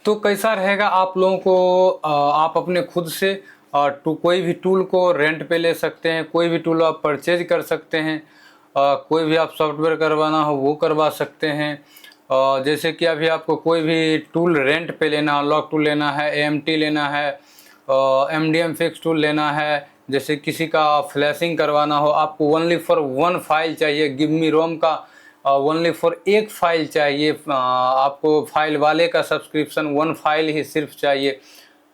तो कैसा रहेगा आप लोगों को आप अपने खुद से कोई भी टूल को रेंट पे ले सकते हैं, कोई भी टूल आप परचेज कर सकते हैं, कोई भी आप सॉफ्टवेयर करवाना हो वो करवा सकते हैं। जैसे कि अभी आपको कोई भी टूल रेंट पे लेना, अनलॉक टूल लेना है, एएमटी लेना है, एमडीएम फिक्स टूल लेना है, जैसे किसी का फ्लैशिंग करवाना हो, आपको ओनली फॉर वन फाइल चाहिए, गिव मी रोम का ओनली फॉर एक फाइल चाहिए, आपको फाइल वाले का सब्सक्रिप्शन वन फाइल ही सिर्फ चाहिए।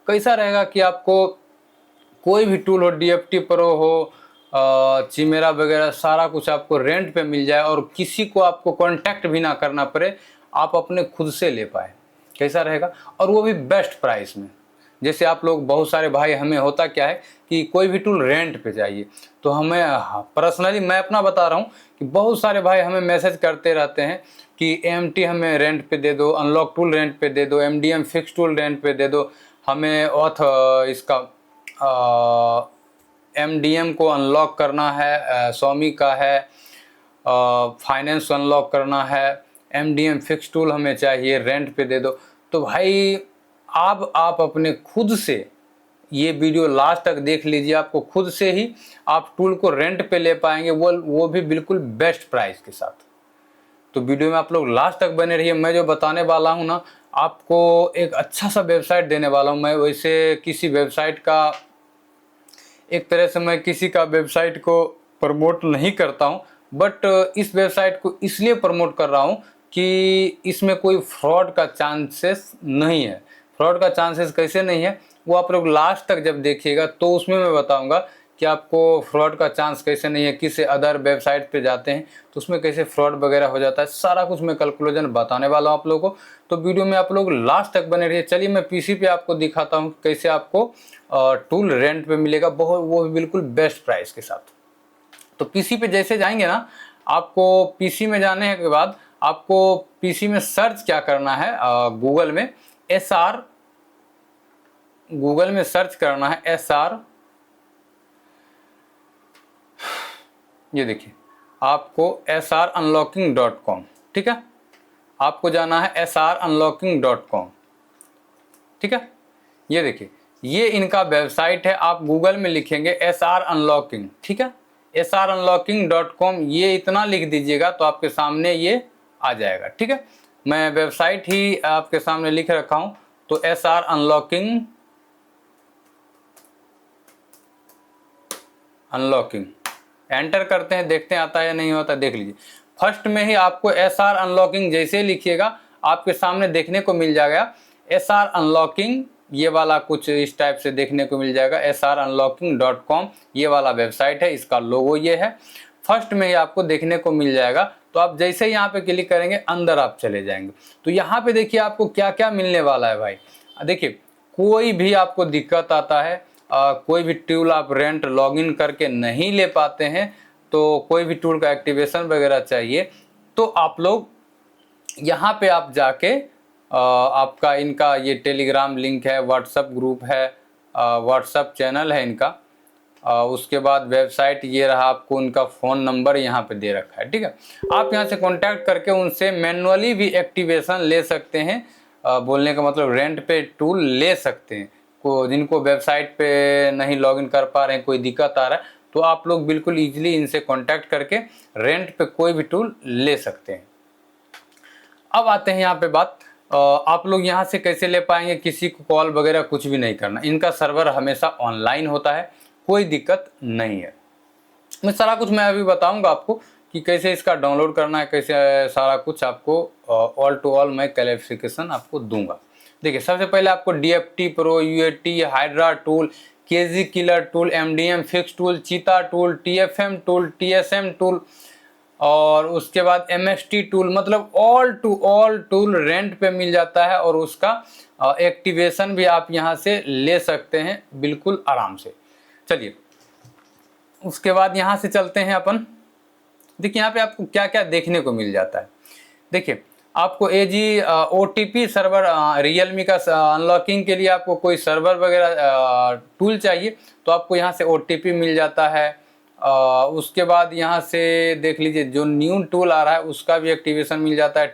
कैसा रहेगा कि आपको कोई भी टूल हो, डीएफटी प्रो हो, चिमेरा वगैरह, सारा कुछ आपको रेंट पे मिल जाए और किसी को आपको कांटेक्ट भी ना करना पड़े, आप अपने खुद से ले पाए। कैसा रहेगा, और वो भी बेस्ट प्राइस में। जैसे आप लोग बहुत सारे भाई, हमें होता क्या है कि कोई भी टूल रेंट पे चाहिए, तो हमें पर्सनली मैं अपना बता रहा हूँ कि बहुत सारे भाई हमें मैसेज करते रहते हैं कि एएमटी हमें रेंट पे दे दो, अनलॉक टूल रेंट पे दे दो, एमडीएम फिक्स टूल रेंट पे दे दो, हमें ऑथ इसका एमडीएम को अनलॉक करना है, स्वामी का है, फाइनेंस अनलॉक करना है, एमडीएम फिक्स टूल हमें चाहिए, रेंट पे दे दो। तो भाई अब आप अपने खुद से ये वीडियो लास्ट तक देख लीजिए, आपको खुद से ही आप टूल को रेंट पे ले पाएंगे, वो भी बिल्कुल बेस्ट प्राइस के साथ। तो वीडियो में आप लोग लास्ट तक बने रहिए। मैं जो बताने वाला हूँ ना, आपको एक अच्छा सा वेबसाइट देने वाला हूँ। मैं वैसे किसी वेबसाइट का, एक तरह से मैं किसी का वेबसाइट को प्रमोट नहीं करता हूँ, बट इस वेबसाइट को इसलिए प्रमोट कर रहा हूँ कि इसमें कोई फ्रॉड का चांसेस नहीं है। फ्रॉड का चांसेस कैसे नहीं है, वो आप लोग लास्ट तक जब देखिएगा तो उसमें मैं बताऊंगा कि आपको फ्रॉड का चांस कैसे नहीं है। किसी अदर वेबसाइट पे जाते हैं तो उसमें कैसे फ्रॉड वगैरह हो जाता है, सारा कुछ मैं कैलकुलेशन बताने वाला हूँ आप लोगों को। तो वीडियो में आप लोग लास्ट तक बने रहिए। चलिए मैं पीसी पे आपको दिखाता हूँ कैसे आपको टूल रेंट पे मिलेगा, बहुत, वो भी बिल्कुल बेस्ट प्राइस के साथ। तो पीसी पे जैसे जाएंगे ना, आपको पीसी में जाने के बाद आपको पीसी में सर्च क्या करना है, गूगल में गूगल में सर्च करना है SR, ये देखिए आपको srunlocking.com, ठीक है, आपको जाना है srunlocking.com, ठीक है। ये देखिए ये इनका वेबसाइट है, आप गूगल में लिखेंगे SR Unlocking, ठीक है, srunlocking.com, ये इतना लिख दीजिएगा तो आपके सामने ये आ जाएगा, ठीक है। मैं वेबसाइट ही आपके सामने लिख रखा हूं, तो SR अनलॉकिंग एंटर करते हैं, देखते हैं आता है या नहीं होता, देख लीजिए। फर्स्ट में ही आपको SR अनलॉकिंग जैसे लिखिएगा आपके सामने देखने को मिल जाएगा SR अनलॉकिंग, ये वाला कुछ इस टाइप से देखने को मिल जाएगा। srunlocking.com ये वाला वेबसाइट है, इसका लोगो ये है, फर्स्ट में ही आपको देखने को मिल जाएगा। तो आप जैसे ही यहाँ पे क्लिक करेंगे अंदर आप चले जाएंगे। तो यहाँ पे देखिए आपको क्या क्या मिलने वाला है भाई। देखिए कोई भी आपको दिक्कत आता है, कोई भी टूल आप रेंट लॉगिन करके नहीं ले पाते हैं, तो कोई भी टूल का एक्टिवेशन वगैरह चाहिए, तो आप लोग यहाँ पे आप जाके आपका इनका ये टेलीग्राम लिंक है, व्हाट्सएप ग्रुप है, व्हाट्सएप चैनल है इनका, उसके बाद वेबसाइट ये रहा, आपको उनका फ़ोन नंबर यहाँ पे दे रखा है, ठीक है। आप यहाँ से कांटेक्ट करके उनसे मैनुअली भी एक्टिवेशन ले सकते हैं, बोलने का मतलब रेंट पे टूल ले सकते हैं। जिनको वेबसाइट पे नहीं लॉगिन कर पा रहे हैं, कोई दिक्कत आ रहा है, तो आप लोग बिल्कुल ईजिली इनसे कांटेक्ट करके रेंट पे कोई भी टूल ले सकते हैं। अब आते हैं यहाँ पे बात, आप लोग यहाँ से कैसे ले पाएंगे, किसी को कॉल वगैरह कुछ भी नहीं करना, इनका सर्वर हमेशा ऑनलाइन होता है, कोई दिक्कत नहीं है। मैं सारा कुछ मैं अभी बताऊंगा आपको कि कैसे इसका डाउनलोड करना है, कैसे सारा कुछ आपको ऑल टू ऑल मैं क्लैरिफिकेशन आपको दूंगा। देखिए सबसे पहले आपको DFT pro, UAT, Hydra tool, KG killer tool, MDM fix tool, cheetah tool, TFM tool, TSM tool, और उसके बाद एमएसटी टूल, मतलब all to all tool rent पे मिल जाता है, और उसका एक्टिवेशन भी आप यहाँ से ले सकते हैं बिल्कुल आराम से। चलिए उसके बाद यहाँ से चलते हैं अपन। देखिए यहाँ पे आपको क्या क्या देखने को मिल जाता है। देखिए आपको एजी ओटीपी सर्वर, रियलमी का अनलॉकिंग के लिए आपको कोई सर्वर वगैरह टूल चाहिए तो आपको यहाँ से ओटीपी मिल जाता है। उसके बाद यहाँ से देख लीजिए जो न्यू टूल आ रहा है उसका भी एक्टिवेशन मिल जाता है।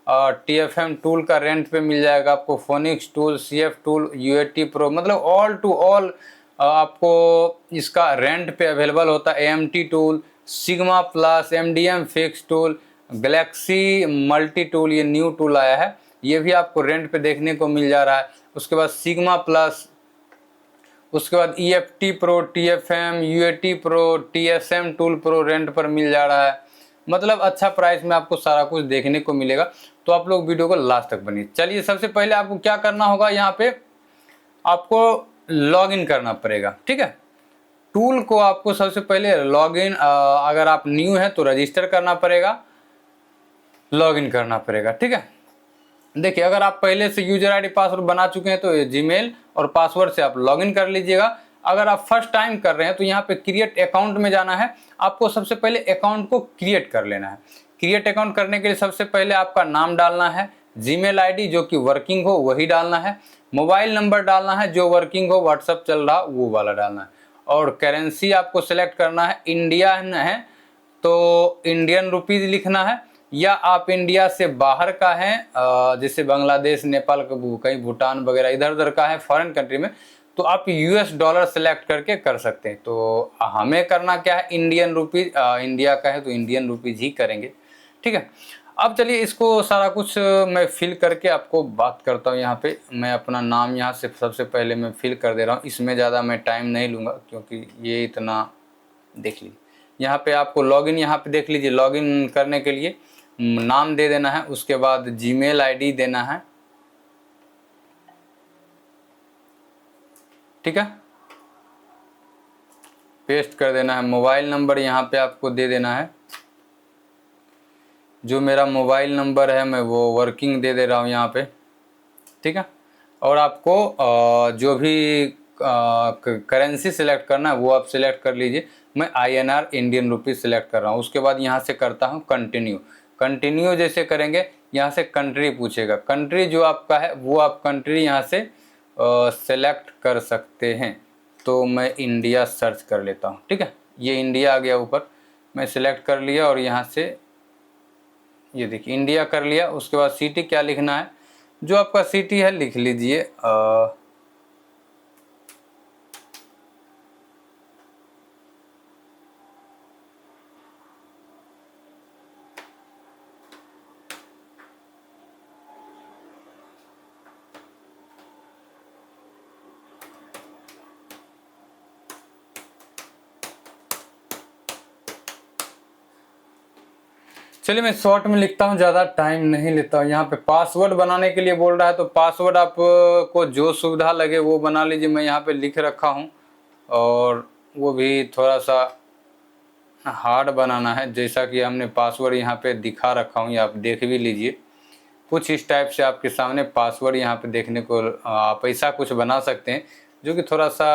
TFM टूल का रेंट पे मिल जाएगा आपको, phoenix tool, CF tool, UAT pro, मतलब ऑल टू ऑल आपको इसका रेंट पे अवेलेबल होता है। AMT tool, sigma plus, MDM fix tool, Galaxy multi tool, ये न्यू टूल आया है, ये भी आपको रेंट पे देखने को मिल जा रहा है। उसके बाद सिग्मा प्लस, उसके बाद EFT pro, TFM, UAT pro, TSM tool pro rent पर मिल जा रहा है। मतलब अच्छा प्राइस में आपको सारा कुछ देखने को मिलेगा, तो आप लोग वीडियो को लास्ट तक बनिए। चलिए, सबसे पहले आपको क्या करना होगा, यहाँ पे आपको लॉगिन करना पड़ेगा, ठीक है। टूल को आपको सबसे पहले लॉगिन, अगर आप न्यू हैं तो रजिस्टर करना पड़ेगा, लॉगिन करना पड़ेगा, ठीक है। देखिए, अगर आप पहले से यूजर आईडी पासवर्ड बना चुके हैं तो जीमेल और पासवर्ड से आप लॉगिन कर लीजिएगा। अगर आप फर्स्ट टाइम कर रहे हैं तो यहाँ पे क्रिएट अकाउंट में जाना है। आपको सबसे पहले अकाउंट को क्रिएट कर लेना है। क्रिएट अकाउंट करने के लिए सबसे पहले आपका नाम डालना है, जीमेल आईडी जो कि वर्किंग हो वही डालना है, मोबाइल नंबर डालना है जो वर्किंग हो, व्हाट्सअप चल रहा वो वाला डालना है, और करेंसी आपको सेलेक्ट करना है। इंडिया है तो इंडियन रुपीज लिखना है, या आप इंडिया से बाहर का है, जैसे बांग्लादेश, नेपाल, कहीं भूटान वगैरह इधर उधर का है फॉरेन कंट्री में, तो आप US डॉलर सेलेक्ट करके कर सकते हैं। तो हमें करना क्या है, इंडियन रुपीज, इंडिया का है तो इंडियन रुपीज ही करेंगे, ठीक है। अब चलिए, इसको सारा कुछ मैं फिल करके आपको बात करता हूँ। यहाँ पे मैं अपना नाम यहाँ से सबसे पहले मैं फिल कर दे रहा हूँ, इसमें ज़्यादा मैं टाइम नहीं लूँगा क्योंकि ये इतना, देख लीजिए यहाँ पे आपको लॉगिन, यहाँ पे देख लीजिए लॉगिन करने के लिए नाम दे देना है, उसके बाद जीमेल आईडी देना है, ठीक है, पेस्ट कर देना है। मोबाइल नंबर यहाँ पे आपको दे देना है, जो मेरा मोबाइल नंबर है मैं वो वर्किंग दे दे रहा हूँ यहाँ पे, ठीक है। और आपको जो भी करेंसी सिलेक्ट करना है वो आप सिलेक्ट कर लीजिए। मैं INR इंडियन रुपीज सिलेक्ट कर रहा हूँ। उसके बाद यहाँ से करता हूँ कंटिन्यू। कंटिन्यू जैसे करेंगे, यहाँ से कंट्री पूछेगा, कंट्री जो आपका है वो आप कंट्री यहाँ से सेलेक्ट कर सकते हैं। तो मैं इंडिया सर्च कर लेता हूँ, ठीक है। ये इंडिया आ गया ऊपर, मैं सिलेक्ट कर लिया और यहाँ से ये देखिए इंडिया कर लिया। उसके बाद सिटी क्या लिखना है, जो आपका सिटी है लिख लीजिए, चलिए मैं शॉर्ट में लिखता हूँ, ज़्यादा टाइम नहीं लेता हूँ। यहाँ पे पासवर्ड बनाने के लिए बोल रहा है, तो पासवर्ड आपको जो सुविधा लगे वो बना लीजिए। मैं यहाँ पे लिख रखा हूँ, और वो भी थोड़ा सा हार्ड बनाना है, जैसा कि हमने पासवर्ड यहाँ पे दिखा रखा हूँ, ये आप देख भी लीजिए। कुछ इस टाइप से आपके सामने पासवर्ड यहाँ पे देखने को, आप ऐसा कुछ बना सकते हैं जो कि थोड़ा सा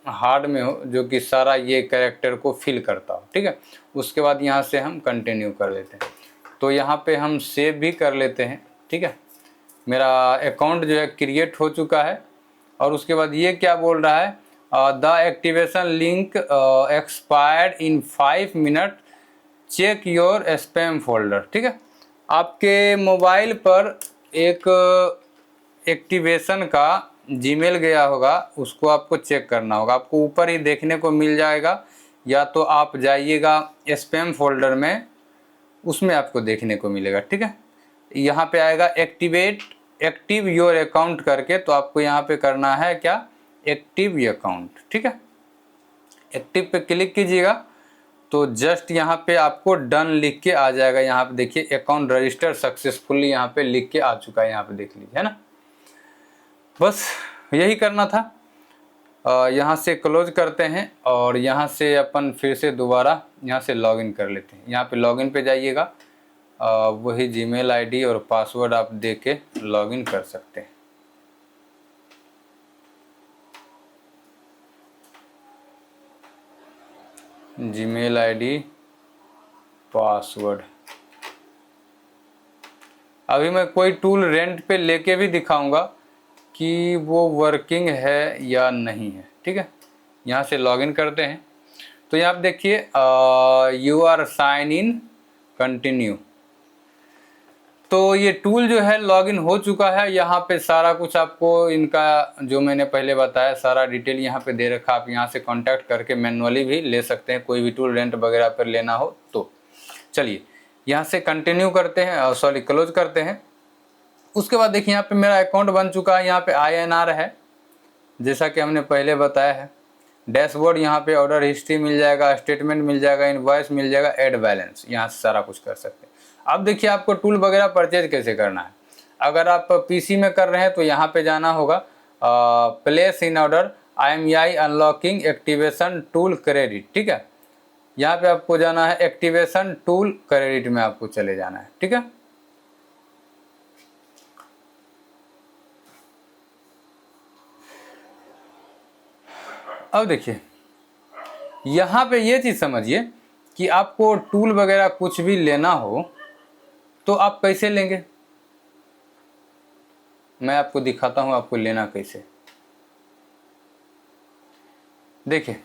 हार्ड में हो, जो कि सारा ये कैरेक्टर को फिल करता हो, ठीक है। उसके बाद यहाँ से हम कंटिन्यू कर लेते हैं। तो यहाँ पे हम सेव भी कर लेते हैं, ठीक है। मेरा अकाउंट जो है क्रिएट हो चुका है। और उसके बाद ये क्या बोल रहा है, the activation link expired in 5 minute, check your spam folder, ठीक है। आपके मोबाइल पर एक एक्टिवेशन का जीमेल गया होगा, उसको आपको चेक करना होगा। आपको ऊपर ही देखने को मिल जाएगा, या तो आप जाइएगा स्पैम फोल्डर में, उसमें आपको देखने को मिलेगा, ठीक है। यहाँ पे आएगा एक्टिव योर अकाउंट करके, तो आपको यहाँ पे करना है क्या, एक्टिव अकाउंट, ठीक है। एक्टिव पे क्लिक कीजिएगा तो जस्ट यहाँ पे आपको डन लिख के आ जाएगा। यहाँ पे देखिए अकाउंट रजिस्टर सक्सेसफुली यहाँ पे लिख के आ चुका है, यहाँ पे देख लीजिए, है ना। बस यही करना था। यहाँ से क्लोज करते हैं और यहाँ से अपन फिर से दोबारा यहाँ से लॉगिन कर लेते हैं। यहाँ पे लॉगिन पे जाइएगा, वही जीमेल आईडी और पासवर्ड आप दे के लॉगिन कर सकते हैं। Gmail ID, password. अभी मैं कोई टूल रेंट पे लेके भी दिखाऊंगा कि वो वर्किंग है या नहीं है, ठीक है। यहाँ से लॉगिन करते हैं तो यहाँ पे देखिए you are sign in, continue. तो ये टूल जो है लॉगिन हो चुका है। यहाँ पे सारा कुछ आपको इनका जो मैंने पहले बताया सारा डिटेल यहाँ पे दे रखा। आप यहाँ से कांटेक्ट करके मैनुअली भी ले सकते हैं, कोई भी टूल रेंट वगैरह पर लेना हो तो। चलिए यहाँ से कंटिन्यू करते हैं, सॉरी क्लोज करते हैं। उसके बाद देखिए यहाँ पे मेरा अकाउंट बन चुका है। यहाँ पे INR है जैसा कि हमने पहले बताया है। डैशबोर्ड यहाँ पे ऑर्डर हिस्ट्री मिल जाएगा, स्टेटमेंट मिल जाएगा, इनवॉइस मिल जाएगा, ऐड बैलेंस, यहाँ से सारा कुछ कर सकते हैं। अब देखिए आपको टूल वगैरह परचेज कैसे करना है। अगर आप PC में कर रहे हैं तो यहाँ पे जाना होगा place in order IMEI unlocking activation tool credit, ठीक है। यहाँ पे आपको जाना है एक्टिवेशन टूल क्रेडिट में आपको चले जाना है, ठीक है। अब देखिए यहाँ पे ये चीज़ समझिए कि आपको टूल वगैरह कुछ भी लेना हो तो आप कैसे लेंगे, मैं आपको दिखाता हूँ आपको लेना कैसे। देखिए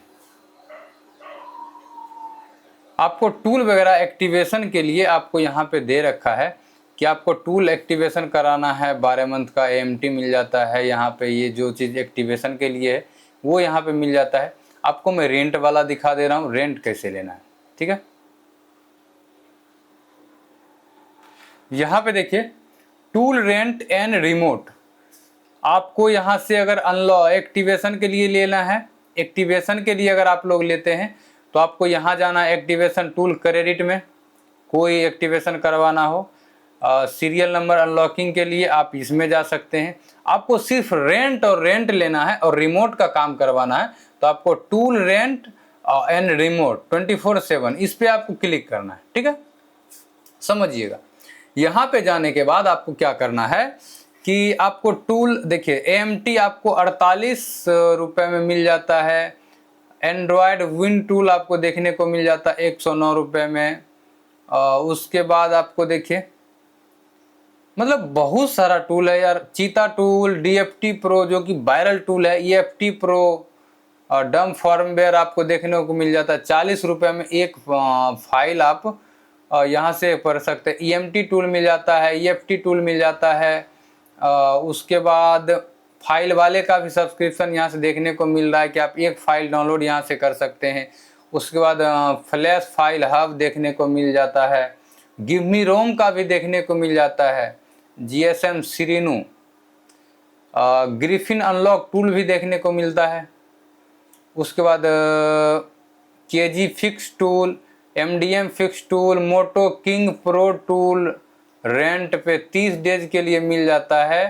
आपको टूल वगैरह एक्टिवेशन के लिए आपको यहाँ पे दे रखा है कि आपको टूल एक्टिवेशन कराना है, 12 मंथ का AMT मिल जाता है। यहाँ पे ये जो चीज़ एक्टिवेशन के लिए है वो यहाँ पे मिल जाता है। आपको मैं रेंट वाला दिखा दे रहा हूँ, रेंट कैसे लेना है, ठीक है। यहाँ पे देखिए टूल रेंट एंड रिमोट, आपको यहाँ से अगर अनलॉक एक्टिवेशन के लिए लेना है, एक्टिवेशन के लिए अगर आप लोग लेते हैं तो आपको यहाँ जाना है एक्टिवेशन टूल क्रेडिट में। कोई एक्टिवेशन करवाना हो, सीरियल नंबर अनलॉकिंग के लिए आप इसमें जा सकते हैं। आपको सिर्फ रेंट लेना है और रिमोट का काम करवाना है तो आपको टूल रेंट एंड रिमोट 24/7 इस पे आपको क्लिक करना है, ठीक है। समझिएगा यहाँ पे जाने के बाद आपको क्या करना है कि आपको टूल देखिए AMT आपको 48 रुपये में मिल जाता है। एंड्रॉयड विन टूल आपको देखने को मिल जाता है 109 रुपये में। उसके बाद आपको देखिए मतलब बहुत सारा टूल है यार। चीता टूल, DFT प्रो जो कि वायरल टूल है, EFT प्रो और डम फॉर्मवेयर आपको देखने को मिल जाता है 40 रुपये में एक फाइल आप यहाँ से पढ़ सकते हैं। EMT टूल मिल जाता है, EFT टूल मिल जाता है। उसके बाद फाइल वाले का भी सब्सक्रिप्शन यहाँ से देखने को मिल रहा है कि आप एक फाइल डाउनलोड यहाँ से कर सकते हैं। उसके बाद फ्लैश फाइल हब देखने को मिल जाता है। गिव मी रोम का भी देखने को मिल जाता है। GSM सीरीनू, ग्रिफिन अनलॉक टूल भी देखने को मिलता है। उसके बाद KG fix tool, MDM fix tool, Moto king pro tool rent पे 30 डेज के लिए मिल जाता है,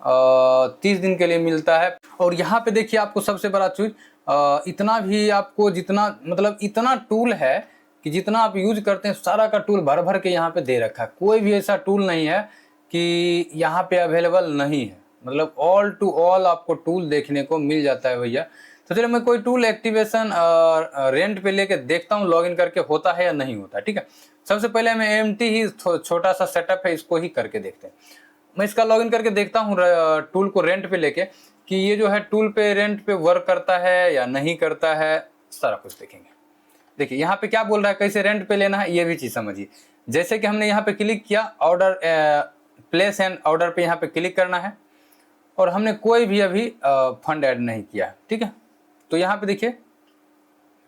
30 दिन के लिए मिलता है। और यहाँ पे देखिए आपको सबसे बड़ा चीज इतना भी आपको जितना मतलब इतना टूल है कि जितना आप यूज करते हैं सारा का टूल भर भर के यहाँ पे दे रखा है। कोई भी ऐसा टूल नहीं है कि यहाँ पे अवेलेबल नहीं है, मतलब ऑल टू ऑल आपको टूल देखने को मिल जाता है भैया। तो चलिए मैं कोई टूल एक्टिवेशन रेंट पे लेके देखता हूँ लॉगिन करके होता है या नहीं होता, ठीक है। सबसे पहले मैं AMT ही छोटा सा सेटअप है इसको ही करके देखते हैं। मैं इसका लॉगिन करके देखता हूँ टूल को रेंट पे लेके कि ये जो है टूल पे रेंट पे वर्क करता है या नहीं करता है, सारा कुछ देखेंगे। देखिए यहाँ पे क्या बोल रहा है, कैसे रेंट पे लेना है ये भी चीज़ समझिए। जैसे कि हमने यहाँ पे क्लिक किया ऑर्डर प्लेस एंड ऑर्डर पे यहाँ पे क्लिक करना है और हमने कोई भी अभी फंड ऐड नहीं किया, ठीक है। तो यहाँ पे देखिए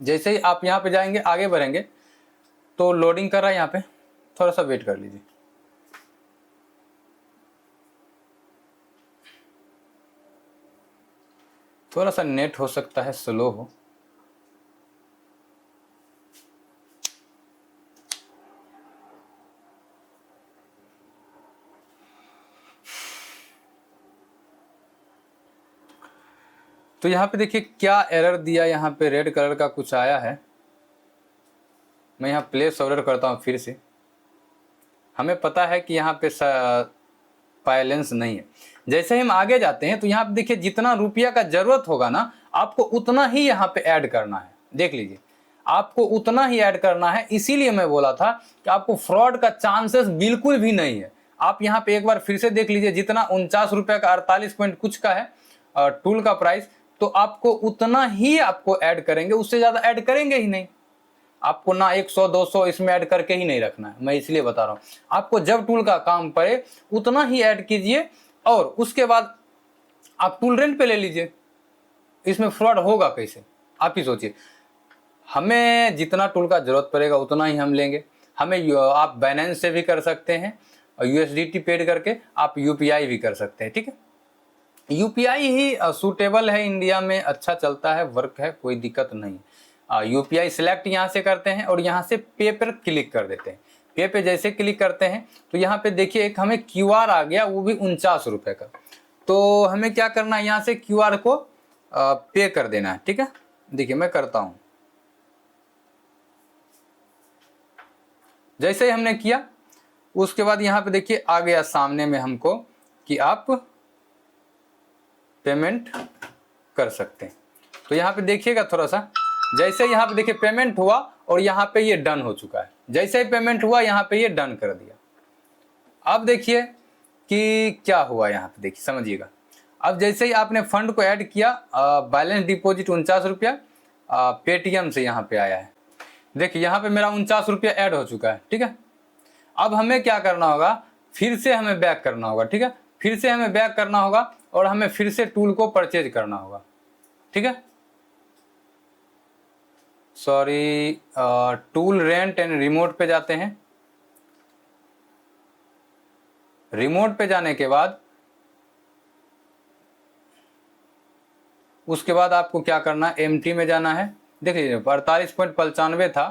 जैसे ही आप यहाँ पे जाएंगे आगे बढ़ेंगे तो लोडिंग कर रहा है। यहाँ पे थोड़ा सा वेट कर लीजिए। थोड़ा सा नेट हो सकता है स्लो हो। तो यहाँ पे देखिए क्या एरर दिया, यहाँ पे रेड कलर का कुछ आया है। मैं यहाँ प्लेस ऑर्डर करता हूँ फिर से। हमें पता है कि यहाँ पे बैलेंस नहीं है। जैसे हम आगे जाते हैं तो यहाँ पे देखिए जितना रुपया का जरूरत होगा ना आपको उतना ही यहाँ पे ऐड करना है। देख लीजिए आपको उतना ही ऐड करना है। इसीलिए मैं बोला था कि आपको फ्रॉड का चांसेस बिल्कुल भी नहीं है। आप यहाँ पे एक बार फिर से देख लीजिए, जितना 49 रुपये का 48 पॉइंट कुछ का है टूल का प्राइस, तो आपको उतना ही आपको ऐड करेंगे, उससे ज़्यादा ऐड करेंगे ही नहीं। आपको ना 100 200 इसमें ऐड करके ही नहीं रखना है, मैं इसलिए बता रहा हूँ। आपको जब टूल का काम पड़े उतना ही ऐड कीजिए, और उसके बाद आप टूल रेंट पे ले लीजिए। इसमें फ्रॉड होगा कैसे, आप ही सोचिए। हमें जितना टूल का जरूरत पड़ेगा उतना ही हम लेंगे। हमें आप बाइनेंस से भी कर सकते हैं, और USDT पेड करके आप UPI भी कर सकते हैं, ठीक है। UPI ही सूटेबल है इंडिया में, अच्छा चलता है, वर्क है, कोई दिक्कत नहीं। UPI सिलेक्ट यहाँ से करते हैं और यहाँ से पे पर क्लिक कर देते हैं। पे पे जैसे क्लिक करते हैं तो यहाँ पे देखिए एक हमें QR आ गया, वो भी 49 रुपये का। तो हमें क्या करना है, यहाँ से QR को पे कर देना है, ठीक है। देखिए मैं करता हूँ। जैसे ही हमने किया उसके बाद यहाँ पे देखिए आ गया सामने में हमको कि आप पेमेंट कर सकते हैं। तो यहाँ पे देखिएगा थोड़ा सा, जैसे यहाँ पे देखिए पेमेंट हुआ और यहाँ पे ये डन हो चुका है। जैसे ही पेमेंट हुआ यहाँ पे ये डन कर दिया। अब देखिए कि क्या हुआ, यहाँ पे देखिए समझिएगा। अब जैसे ही आपने फंड को ऐड किया, बैलेंस डिपॉजिट 49 रुपया पेटीएम से यहाँ पे आया है। देखिए यहाँ पे मेरा 49 रुपया ऐड हो चुका है, ठीक है। अब हमें क्या करना होगा, फिर से हमें बैक करना होगा, ठीक है। फिर से हमें बैक करना होगा और हमें फिर से टूल को परचेज करना होगा, ठीक है। Sorry, tool rent and remote पे जाते हैं। रिमोट पे जाने के बाद उसके बाद आपको क्या करना है, एमटी में जाना है। देखिए 48.95 था।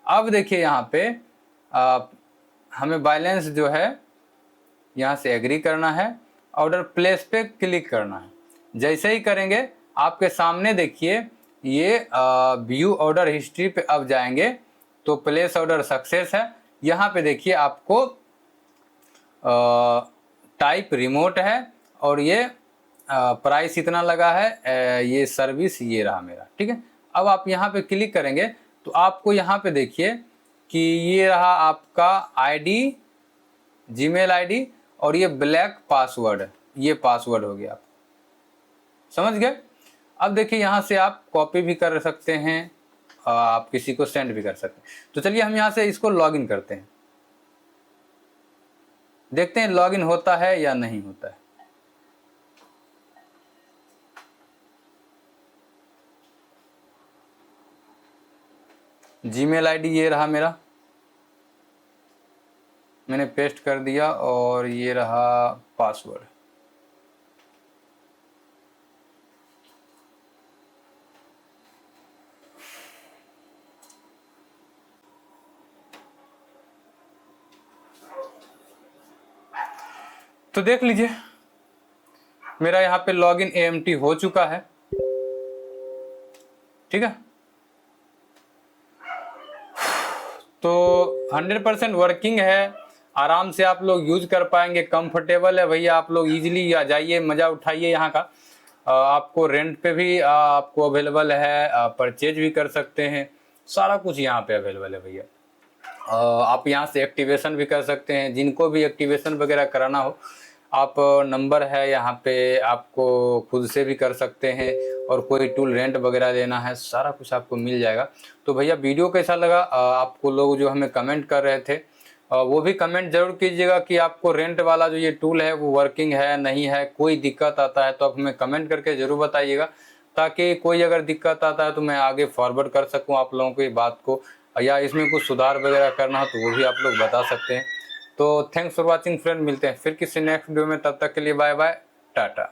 अब देखिए यहाँ पे हमें बैलेंस जो है यहाँ से एग्री करना है, ऑर्डर प्लेस पे क्लिक करना है। जैसे ही करेंगे आपके सामने देखिए ये व्यू ऑर्डर हिस्ट्री पे अब जाएंगे तो प्लेस ऑर्डर सक्सेस है। यहाँ पे देखिए आपको टाइप रिमोट है और ये प्राइस इतना लगा है, ये सर्विस ये रहा मेरा, ठीक है। अब आप यहाँ पे क्लिक करेंगे तो आपको यहाँ पे देखिए कि ये रहा आपका आईडी, जीमेल आईडी, और ये ब्लैक पासवर्ड, ये पासवर्ड हो गया, आप समझ गए। अब देखिए यहाँ से आप कॉपी भी कर सकते हैं, आप किसी को सेंड भी कर सकते हैं। तो चलिए हम यहाँ से इसको लॉगिन करते हैं, देखते हैं लॉगिन होता है या नहीं होता है। जीमेल आईडी ये रहा मेरा, मैंने पेस्ट कर दिया, और ये रहा पासवर्ड। तो देख लीजिए मेरा यहाँ पे लॉगिन AMT हो चुका है, ठीक है। तो 100% वर्किंग है, आराम से आप लोग यूज कर पाएंगे, कंफर्टेबल है भैया। आप लोग इजीली आ जाइए, मज़ा उठाइए यहाँ का। आपको रेंट पे भी आपको अवेलेबल है, परचेज भी कर सकते हैं, सारा कुछ यहाँ पे अवेलेबल है भैया। आप यहाँ से एक्टिवेशन भी कर सकते हैं, जिनको भी एक्टिवेशन वगैरह कराना हो आप नंबर है यहाँ पे, आपको खुद से भी कर सकते हैं, और कोई टूल रेंट वगैरह लेना है सारा कुछ आपको मिल जाएगा। तो भैया वीडियो कैसा लगा, आपको लोग जो हमें कमेंट कर रहे थे वो भी कमेंट जरूर कीजिएगा कि आपको रेंट वाला जो ये टूल है वो वर्किंग है नहीं है, कोई दिक्कत आता है तो आप हमें कमेंट करके ज़रूर बताइएगा, ताकि कोई अगर दिक्कत आता है तो मैं आगे फॉरवर्ड कर सकूँ आप लोगों की बात को, या इसमें कुछ सुधार वगैरह करना हो तो वो भी आप लोग बता सकते हैं। तो थैंक्स फॉर वॉचिंग फ्रेंड, मिलते हैं फिर किसी नेक्स्ट वीडियो में, तब तक के लिए बाय बाय, टाटा।